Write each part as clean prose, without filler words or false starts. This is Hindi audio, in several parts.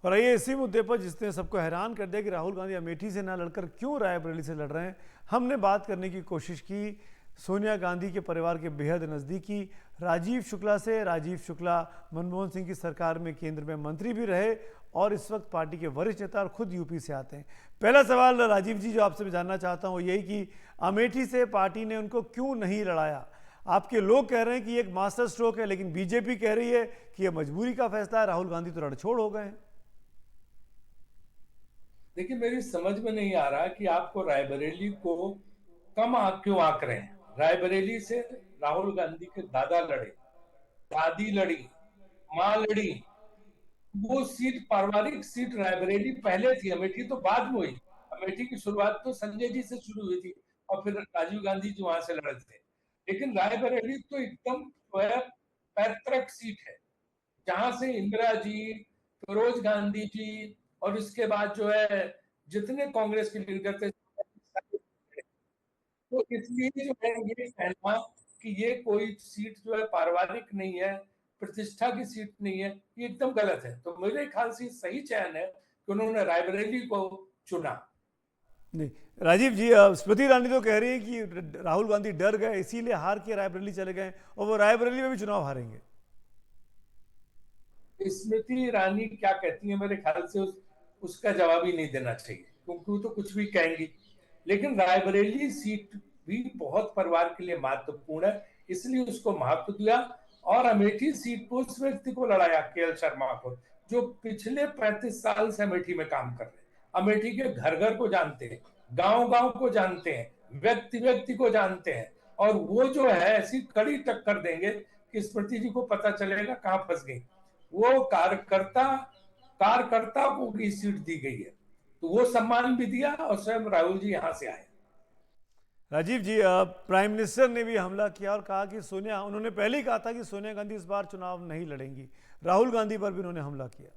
और ये इसी मुद्दे पर जिसने सबको हैरान कर दिया कि राहुल गांधी अमेठी से ना लड़कर क्यों रायबरेली से लड़ रहे हैं, हमने बात करने की कोशिश की सोनिया गांधी के परिवार के बेहद नज़दीकी राजीव शुक्ला से। राजीव शुक्ला मनमोहन सिंह की सरकार में केंद्र में मंत्री भी रहे और इस वक्त पार्टी के वरिष्ठ नेता और खुद यूपी से आते हैं। पहला सवाल राजीव जी जो आपसे मैं जानना चाहता हूँ यही कि अमेठी से पार्टी ने उनको क्यों नहीं लड़ाया। आपके लोग कह रहे हैं कि ये एक मास्टर स्ट्रोक है, लेकिन बीजेपी कह रही है कि यह मजबूरी का फैसला है, राहुल गांधी तो रणछोड़ हो गए हैं। देखिए, मेरी समझ में नहीं आ रहा कि आपको रायबरेली को क्यों आंक रहे हैं। रायबरेली से राहुल गांधी के दादा लड़े, दादी लड़ी, माँ लड़ी। वो सीट पारिवारिक सीट रायबरेली पहले थी, अमेठी तो बाद में हुई। अमेठी की शुरुआत तो संजय जी से शुरू हुई थी और फिर राजीव गांधी जी वहां से लड़े थे। लेकिन रायबरेली तो एकदम पैतृक सीट है, जहां से इंदिरा जी, फिरोज गांधी जी और इसके बाद जो है जितने कांग्रेस के लीडर थे, तो इसलिए जो है ये कहना कि ये कोई सीट जो है पारिवारिक नहीं है, प्रतिष्ठा की सीट नहीं है, ये एकदम गलत है। तो मेरे ख्याल से सही चयन है कि उन्होंने रायबरेली को चुना। नहीं राजीव जी, स्मृति ईरानी तो कह रही है कि राहुल गांधी डर गए इसीलिए हार के रायबरेली चले गए और वो रायबरेली में भी चुनाव हारेंगे। स्मृति ईरानी क्या कहती है, मेरे ख्याल से उसका जवाब ही नहीं देना चाहिए, क्योंकि वो तो कुछ भी कहेंगी। लेकिन रायबरेली सीट भी बहुत परिवार के लिए महत्वपूर्ण है, इसलिए उसको महत्व दिया। और अमेठी सीट पर उस व्यक्ति को लड़ाया, केएल शर्मा को, जो पिछले 35 साल से अमेठी में काम कर रहे हैं, अमेठी के घर घर को जानते हैं, गांव गांव को जानते हैं, व्यक्ति व्यक्ति को जानते हैं। और वो जो है ऐसी कड़ी टक्कर देंगे कि स्मृति जी को पता चलेगा कहां फंस गई। वो कार्यकर्ता कार्यकर्ता को की सीट दी गई है, तो वो सम्मान भी दिया और स्वयं राहुल जी यहां से आए। राजीव जी, प्राइम मिनिस्टर ने भी हमला किया और कहा कि सोनिया, उन्होंने पहले ही कहा था कि सोनिया गांधी इस बार चुनाव नहीं लड़ेंगी। राहुल गांधी पर भी उन्होंने हमला किया।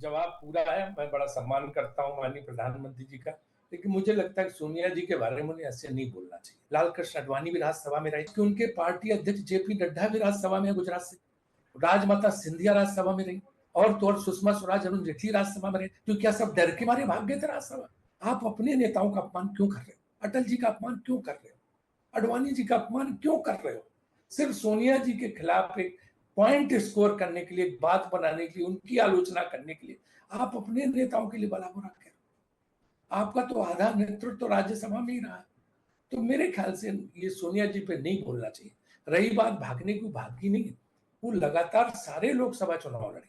जवाब पूरा है। मैं बड़ा सम्मान करता हूं माननीय प्रधानमंत्री जी का, लेकिन मुझे लगता है कि सोनिया जी के बारे में उन्हें ऐसे नहीं बोलना चाहिए। लाल कृष्ण आडवाणी भी राज्यसभा में रहे, उनके पार्टी अध्यक्ष जेपी नड्डा भी राज्यसभा में है गुजरात से, राजमाता सिंधिया राज्यसभा में रही, और तो और सुषमा स्वराज, अरुण जेटली राज्यसभा में रहे। तो क्या सब डर के मारे भाग गए थे राज्यसभा? आप अपने नेताओं का अपमान क्यों कर रहे हो? अटल जी का अपमान क्यों कर रहे हो? अडवाणी जी का अपमान क्यों कर रहे हो? सिर्फ सोनिया जी के खिलाफ एक पॉइंट स्कोर करने के लिए, बात बनाने के लिए, उनकी आलोचना करने के लिए आप अपने नेताओं के लिए भला बुरा कह रहे हो। आपका तो आधा नेतृत्व तो राज्यसभा में ही रहा है। तो मेरे ख्याल से ये सोनिया जी पे नहीं बोलना चाहिए। रही बात भागने की, भागी नहीं, वो लगातार सारे लोकसभा चुनाव लड़े।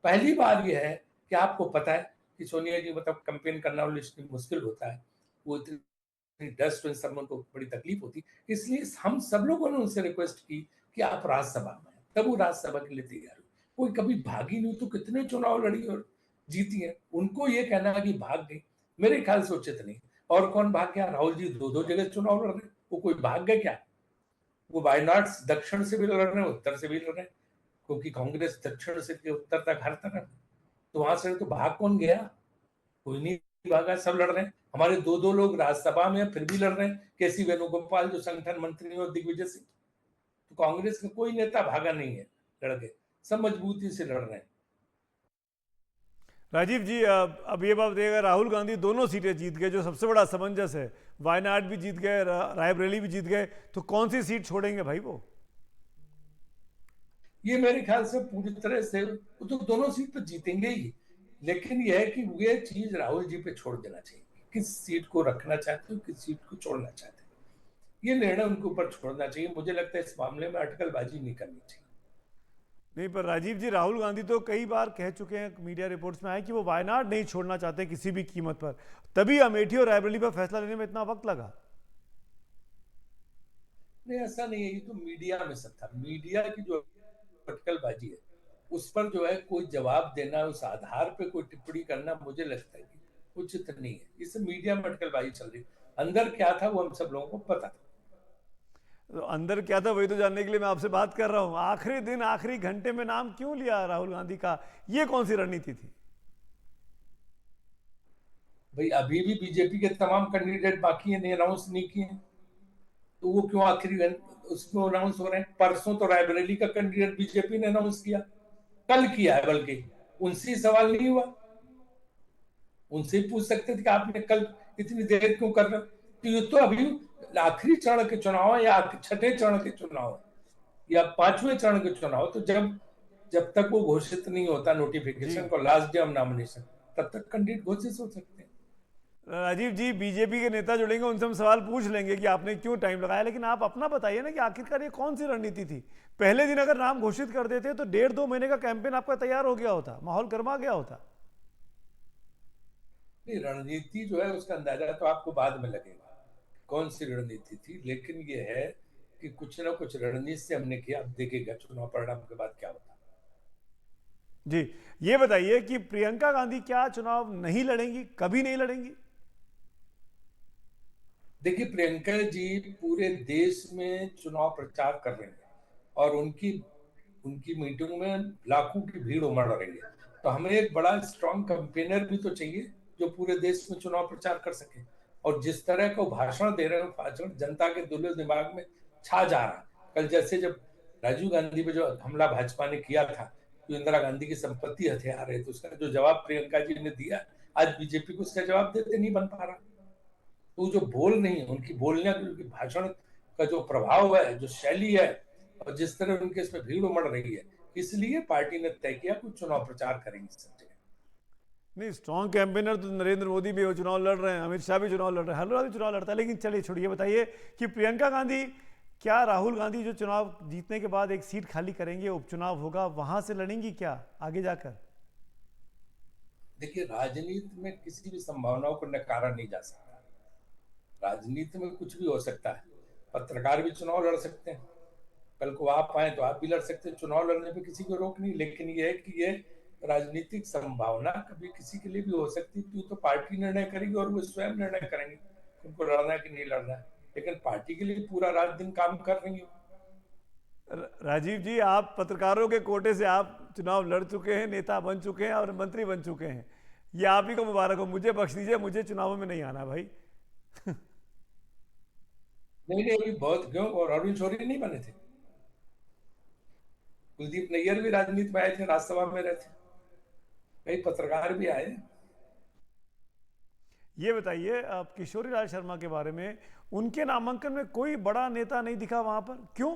पहली बार यह है कि आपको पता है कि सोनिया जी मतलब कैंपेन करना मुश्किल होता है, वो इतनी डस्ट इन सब को बड़ी तकलीफ होती, इसलिए हम सब लोगों ने उनसे रिक्वेस्ट की कि आप राज्यसभा में, तब वो राज्यसभा के लिए तैयार हुई। कोई कभी भागी नहीं, तो कितने चुनाव लड़ी और जीती है। उनको ये कहना कि भाग गई, मेरे ख्याल से उचित नहीं। और कौन भाग गया? राहुल जी दो दो जगह चुनाव लड़ रहे, वो कोई भाग गए क्या? वो वायनाड दक्षिण से भी लड़ रहे हैं, उत्तर से भी लड़ रहे हैं, क्योंकि कांग्रेस दक्षिण से उत्तर तक हर तरफ, तो वहां से तो भाग कौन गया? कोई नहीं भागा, सब लड़ रहे हैं। हमारे दो दो लोग राज्यसभा में फिर भी लड़ रहे हैं, केसी वेणुगोपाल जो संगठन मंत्री और दिग्विजय सिंह। तो कांग्रेस का कोई नेता भागा नहीं है लड़ के, सब मजबूती से लड़ रहे हैं। राजीव जी, अब ये बात बताइएगा, राहुल गांधी दोनों सीटें जीत गए जो सबसे बड़ा असमंजस है, वायनाड भी जीत गए, रायबरेली भी जीत गए, तो कौन सी सीट छोड़ेंगे भाई वो? ये मेरे ख्याल से पूरी तरह से वो तो दोनों सीट पर जीतेंगे ही, लेकिन यह है कि ये चीज राहुल जी पे छोड़ देना चाहिए, किस सीट को रखना चाहते हो, किस सीट को छोड़ना चाहते हो, ये निर्णय उनके ऊपर छोड़ना चाहिए। मुझे लगता है इस मामले में अटकलबाजी नहीं करनी चाहिए। नहीं, पर राजीव जी, राहुल गांधी तो कई बार कह चुके हैं, मीडिया रिपोर्ट्स में आए कि वो वायनाड नहीं छोड़ना चाहते किसी भी कीमत पर, तभी अमेठी और रायबरेली पर फैसला लेने में इतना वक्त लगा। नहीं, ऐसा नहीं है, ये तो मीडिया में सब था। मीडिया की जो अटकलबाजी है, उस पर जो है कोई जवाब देना, उस आधार पे कोई टिप्पणी करना, मुझे लगता है कि उचित नहीं है। इस मीडिया में अटकलबाजी चल रही, अंदर क्या था वो हम सब लोगों को पता था। तो अंदर क्या था वही तो जानने के लिए मैं आपसे बात कर रहा हूं। आखिरी दिन, आखिरी घंटे में नाम क्यों लिया राहुल गांधी का? ये कौन सी रणनीति थी? भाई अभी भी बीजेपी के तमाम कैंडिडेट बाकी हैं, अनाउंस नहीं किए, तो वो क्यों आखिरी उसमें अनाउंस हो रहे हैं? परसों तो रायबरेली का कैंडिडेट बीजेपी ने अनाउंस किया, कल किया है बल्कि, उनसे सवाल नहीं हुआ, उनसे पूछ सकते थे कि आपने कल इतनी देर क्यों कर रहे हो। तो ये तो अभी आखिरी चरण के चुनाव है या छठे चरण के चुनाव है या पांचवें चरण के चुनाव, तो जब जब तक वो घोषित नहीं होता जी नोटिफिकेशन को, लास्ट डे ऑफ नॉमिनेशन, तब तक कैंडिडेट घोषित हो सकते हैं। राजीव जी, बीजेपी के नेता जुड़ेंगे, उनसे हम सवाल पूछ लेंगे कि आपने क्यों टाइम लगाया, लेकिन आप अपना बताइए ना कि आखिरकार ये कौन सी रणनीति थी। पहले दिन अगर नाम घोषित कर देते तो 1.5-2 महीने का कैंपेन आपका तैयार हो गया होता, माहौल गर्मा गया होता। नहीं, रणनीति जो है उसका अंदाजा तो आपको बाद में लगेगा कौन सी रणनीति थी, लेकिन ये है कि कुछ ना कुछ रणनीति से हमने किया। अब देखिएगा चुनाव परिणाम के बाद क्या होता है। जी, ये बताइए कि प्रियंका गांधी क्या चुनाव नहीं लड़ेंगी, कभी नहीं लड़ेंगी? देखिए, प्रियंका जी पूरे देश में चुनाव प्रचार कर रहे हैं और उनकी उनकी मीटिंग में लाखों की भीड़ उमड़ रही है। तो हमें एक बड़ा स्ट्रांग कैंपेनर भी तो चाहिए जो पूरे देश में चुनाव प्रचार कर सके। और जिस तरह का वो भाषण दे रहे हैं, भाषण जनता के दिलो दिमाग में छा जा रहा है। कल जैसे जब राजीव गांधी पे जो हमला भाजपा ने किया था, जो इंदिरा गांधी की संपत्ति हथियार है, तो उसका जो जवाब प्रियंका जी ने दिया, आज बीजेपी को उसका जवाब देते नहीं बन पा रहा। तो जो बोल नहीं है, उनकी बोलने की भाषण का जो प्रभाव है, जो शैली है, और जिस तरह उनके इसमें भीड़ उमड़ रही है, इसलिए पार्टी ने तय किया कुछ चुनाव प्रचार करेंगे सब जगह। नहीं, स्ट्रॉन्ग कैंपेनर तो नरेंद्र मोदी भी वो चुनाव लड़ रहे हैं, अमित शाह भी चुनाव लड़ रहे हैं, हर आदमी चुनाव लड़ता है। लेकिन चलिए छोड़िए, बताइए कि प्रियंका गांधी, क्या राहुल गांधी जो चुनाव जीतने के बाद एक सीट खाली करेंगे, उपचुनाव होगा, वहां से लड़ेंगी क्या आगे जाकर? देखिए, राजनीति में किसी भी संभावनाओं को नकारा नहीं जा सकता। राजनीति में कुछ भी हो सकता है। पत्रकार भी चुनाव लड़ सकते हैं, कल को आप आए तो आप भी लड़ सकते हैं। चुनाव लड़ने पे किसी को रोक नहीं, लेकिन ये है कि ये राजनीतिक संभावना कभी किसी के लिए भी हो सकती है। तो पार्टी निर्णय करेगी और वो स्वयं निर्णय करेंगे उनको लड़ना है कि नहीं लड़ना है। लेकिन पार्टी के लिए पूरा रात दिन काम कर रही है। राजीव जी, आप पत्रकारों के कोटे से आप चुनाव लड़ चुके हैं, नेता बन चुके हैं और मंत्री बन चुके हैं। ये आप ही को मुबारक हो, मुझे बख्श दीजिए, मुझे चुनावों में नहीं आना भाई। नहीं नहीं, अभी बहुत क्यों, और अरविंद शौरी नहीं बने थे, कुलदीप नैयर भी राजनीति में आए थे, राज्यसभा में रहे थे, कई पत्रकार भी आए। ये बताइए आप किशोरी लाल शर्मा के बारे में, उनके नामांकन में कोई बड़ा नेता नहीं दिखा वहां पर, क्यों?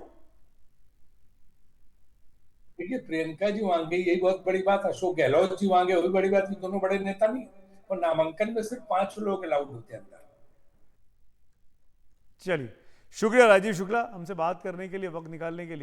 देखिए, प्रियंका जी वहां गई, यही बहुत बड़ी बात। अशोक गहलोत जी वहां गए, वही बड़ी बात। दोनों बड़े नेता नहीं, और नामांकन में सिर्फ 5 लोग अलाउड होते हैं अंदर। चलिए, शुक्रिया राजीव शुक्ला, हमसे बात करने के लिए, वक्त निकालने के लिए।